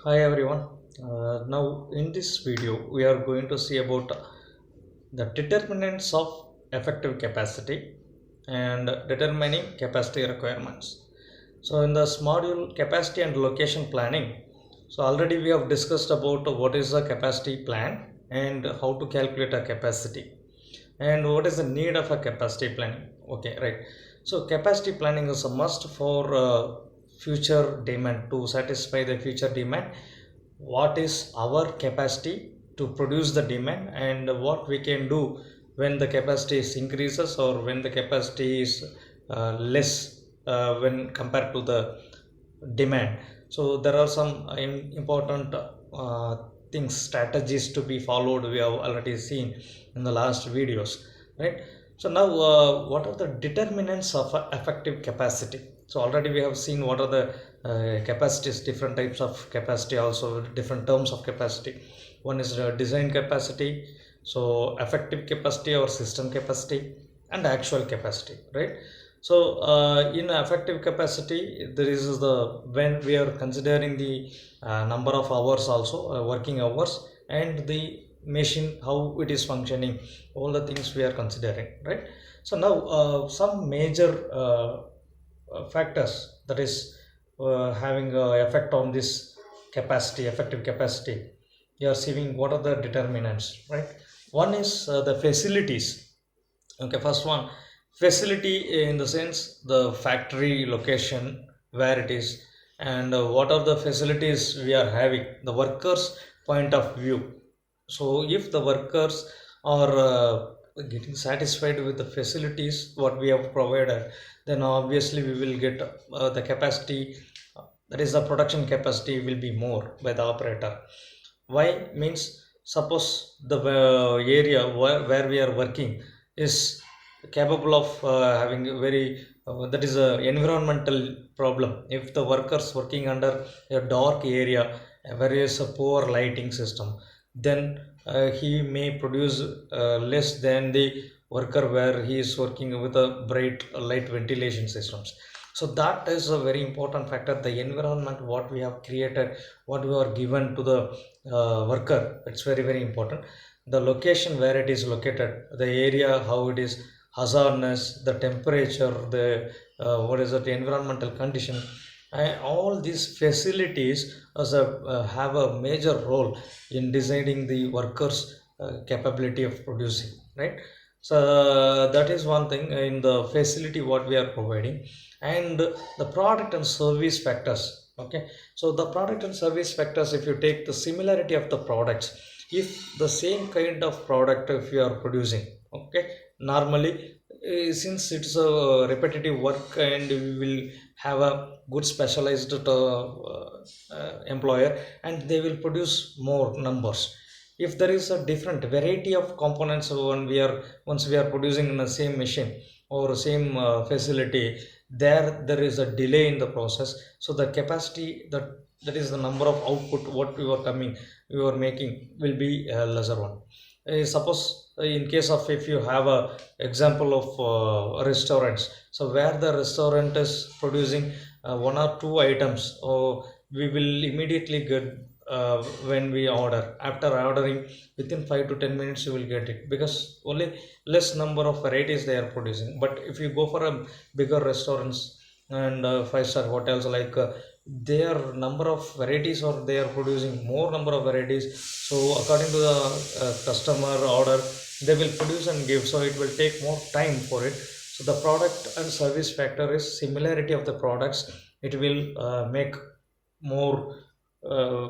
Hi everyone. Now in this video we are going to see about the determinants of effective capacity and determining capacity requirements. So in this module capacity and location planning, so already we have discussed about what is the capacity plan and how to calculate a capacity and what is the need of a capacity planning. Okay, right. So capacity planning is a must for future demand, to satisfy the future demand. What is our capacity to produce the demand and what we can do when the capacity is increases or when the capacity is less when compared to the demand. So there are some important things, strategies to be followed, we have already seen in the last videos, right? So now what are the determinants of effective capacity? So already we have seen what are the capacities, different types of capacity, also different terms of capacity. One is design capacity, so effective capacity or system capacity, and actual capacity, right? So in effective capacity, there is the when we are considering the number of hours, also working hours, and the machine how it is functioning, all the things we are considering, right? So now some major factors that is having effect on this capacity, effective capacity. You are seeing what are the determinants, right? One is the facilities. Okay, first one, facility in the sense the factory location where it is, and what are the facilities we are having, the workers point of view. So if the workers are getting satisfied with the facilities what we have provided, then obviously we will get the capacity, that is the production capacity will be more by the operator. Why means, suppose the area where we are working is capable of having a very that is a environmental problem. If the workers working under a dark area where is a poor lighting system, then he may produce less than the worker where he is working with a bright light ventilation systems. So that is a very important factor, the environment what we have created, what we are given to the worker, it's very very important. The location where it is located, the area how it is, hazardness, the temperature, the what is it, the environmental condition, and all these facilities as a have a major role in deciding the workers capability of producing, right? So that is one thing in the facility what we are providing. And the product and service factors. Okay, so the product and service factors, if you take the similarity of the products, if the same kind of product if you are producing, okay, normally since it's a repetitive work and we will have a good specialized employer, and they will produce more numbers. If there is a different variety of components when we are once we are producing in the same machine or same facility, there is a delay in the process. So the capacity, that is the number of output what we were coming, we were making, will be a lesser one. Suppose in case of, if you have a example of restaurants, so where the restaurant is producing one or two items, or we will immediately get when we order, after ordering within 5 to 10 minutes you will get it, because only less number of varieties they are producing. But if you go for a bigger restaurants and five-star hotels, like their number of varieties, or they are producing more number of varieties, so according to the customer order, they will produce and give, so it will take more time for it. So the product and service factor is similarity of the products, it will make more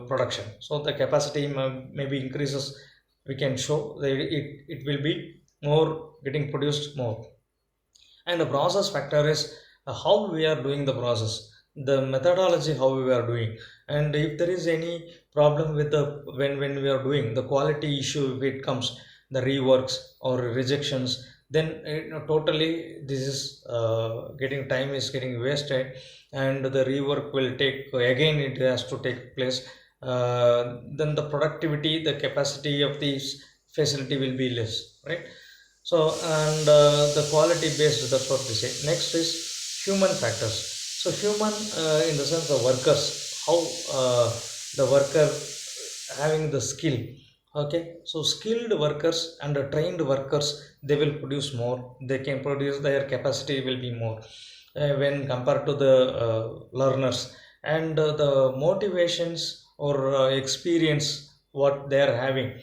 production, so the capacity maybe increases, we can show that it will be more getting produced more. And the process factor is how we are doing the process, the methodology how we are doing. And if there is any problem with the when we are doing the quality issue, if it comes the reworks or rejections, then totally this is getting time is getting wasted, and the rework will take again, it has to take place. Then the productivity, the capacity of this facility will be less, right? So and the quality based, that's what we say. Next is human factors. So human in the sense of workers, how the worker having the skill. Okay, so skilled workers and trained workers, they will produce more, they can produce, their capacity will be more when compared to the learners. And the motivations or experience what they are having,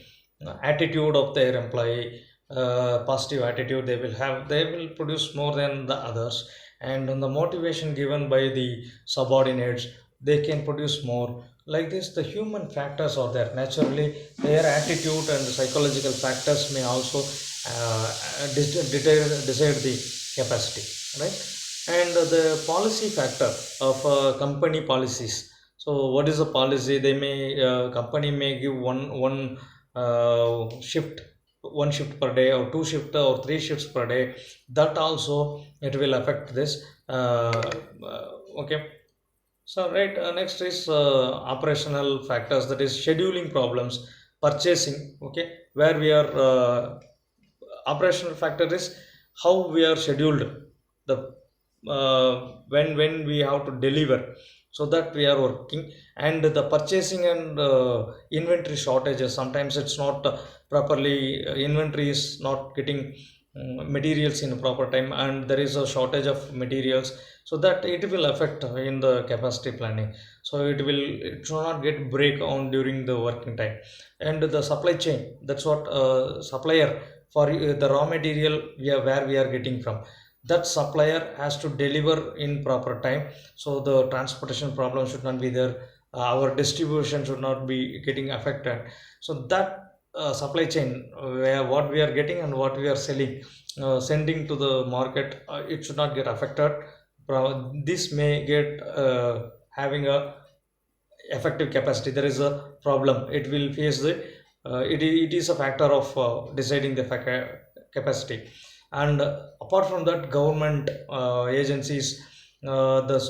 attitude of their employee, positive attitude they will have, they will produce more than the others. And on the motivation given by the subordinates, they can produce more. Like this, the human factors are there naturally, their attitude and psychological factors may also decide the capacity, right? And the policy factor of company policies. So what is the policy? They may company may give shift, one shift per day, or two shift or three shifts per day. That also it will affect this. Okay, so right, next is operational factors, that is scheduling problems, purchasing. Okay, where we are operational factor is how we are scheduled, the when we have to deliver, so that we are working. And the purchasing and inventory shortages, sometimes it's not properly, inventory is not getting materials in a proper time, and there is a shortage of materials, so that it will affect in the capacity planning. So it should not get break on during the working time. And the supply chain, that's what supplier for the raw material where we are getting from, that supplier has to deliver in proper time, so the transportation problem should not be there, our distribution should not be getting affected. So that supply chain, where what we are getting and what we are selling, sending to the market, it should not get affected. This may get having a effective capacity, there is a problem, it will face the it is a factor of deciding the capacity. And apart from that, government agencies, the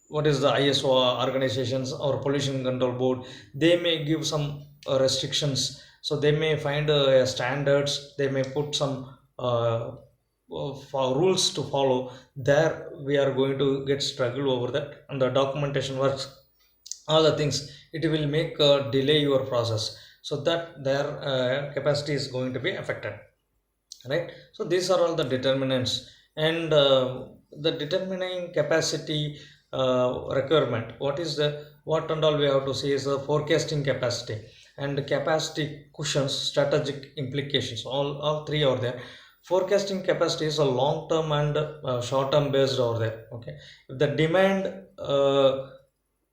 what is the ISO organizations or pollution control board, they may give some restrictions, so they may find standards, they may put some for rules to follow. There we are going to get struggle over that, and the documentation works, all the things, it will make delay your process, so that their capacity is going to be affected, right? So these are all the determinants. And the determining capacity requirement, what and all we have to see is the forecasting capacity and capacity cushions, strategic implications, all three are there. Forecasting capacity is a long term and short term based over there. Okay, if the demand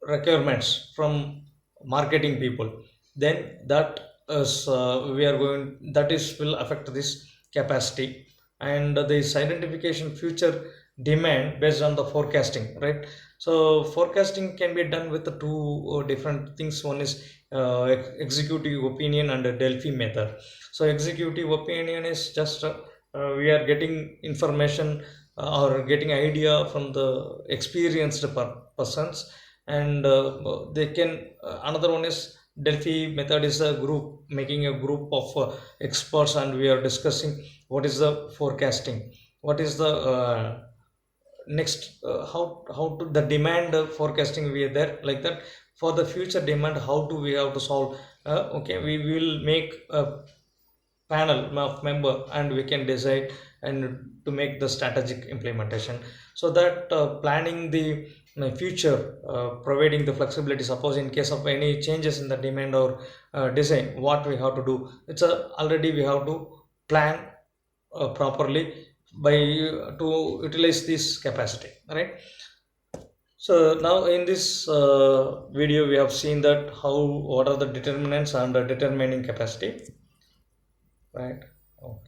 requirements from marketing people, then that is we are going, that is will affect this capacity. And this identification future demand based on the forecasting, right? So forecasting can be done with the two different things. One is executive opinion and a Delphi method. So executive opinion is just we are getting information or getting idea from the experienced persons. And they can another one is Delphi method, is a group, making a group of experts, and we are discussing what is the forecasting, what is the next how to the demand forecasting we are there, like that. For the future demand, how do we have to solve? Okay, we will make a panel of member, and we can decide and to make the strategic implementation, so that planning the future, providing the flexibility, suppose in case of any changes in the demand or design, what we have to do, it's already we have to plan properly by to utilize this capacity, right? So now in this video we have seen that how, what are the determinants and determining capacity, right? Okay.